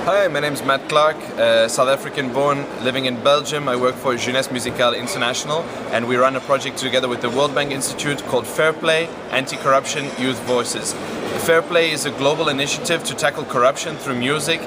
Hi, my name is Matt Clark, South African born, living in Belgium. I work for Jeunesses Musicales International, and we run a project together with the World Bank Institute called Fairplay Anti-Corruption Youth Voices. Fairplay is a global initiative to tackle corruption through music,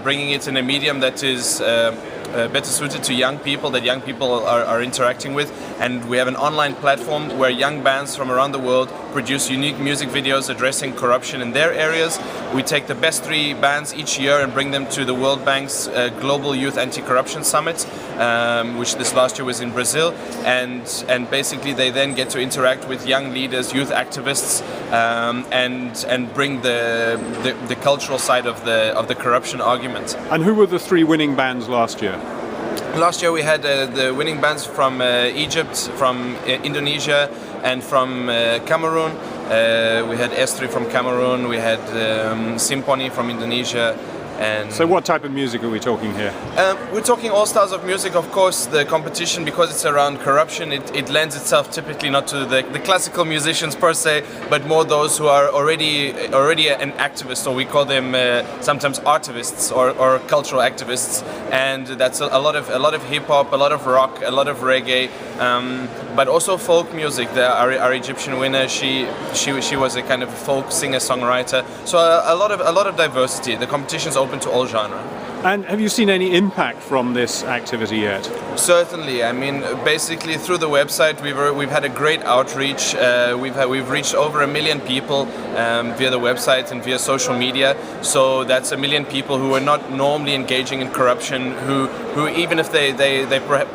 bringing it in a medium that is better suited to young people, that young people are interacting with. And we have an online platform where young bands from around the world produce unique music videos addressing corruption in their areas. We take the best 3 bands each year and bring them to the World Bank's Global Youth Anti-Corruption Summit, which this last year was in Brazil. And basically they then get to interact with young leaders, youth activists, and bring the cultural side of the corruption argument. And who were the 3 winning bands last year? Last year we had the winning bands from Egypt, from Indonesia, and from Cameroon. We had Estri from Cameroon, we had Symphony from Indonesia. And so what type of music are we talking here? We're talking all styles of music. Of course, the competition, because it's around corruption, it lends itself typically not to the classical musicians per se, but more those who are already an activist, or we call them sometimes artivists or cultural activists. And that's a lot of hip hop, a lot of rock, a lot of reggae, but also folk music. Our Egyptian winner, she was a kind of folk singer-songwriter. So a lot of diversity. The competition's open to all genres. And have you seen any impact from this activity yet? Certainly. I mean, basically through the website we've had a great outreach. We've reached over 1 million people via the website and via social media. So that's 1 million people who are not normally engaging in corruption, who even if they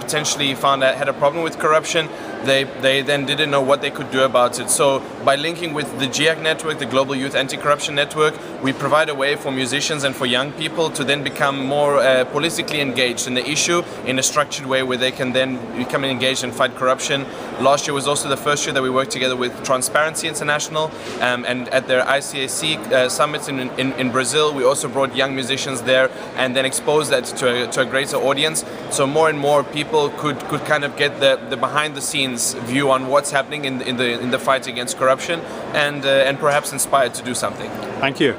potentially had a problem with corruption, they then didn't know what they could do about it. So by linking with the GIAC network, the Global Youth Anti-Corruption Network, we provide a way for musicians and for young people to then become more politically engaged in the issue in a structured way where they can then become engaged and fight corruption. Last year was also the first year that we worked together with Transparency International, and at their ICAC summits in Brazil, we also brought young musicians there and then exposed that to a greater audience. So more and more people could kind of get the behind the scenes view on what's happening in the fight against corruption, and perhaps inspired to do something. Thank you.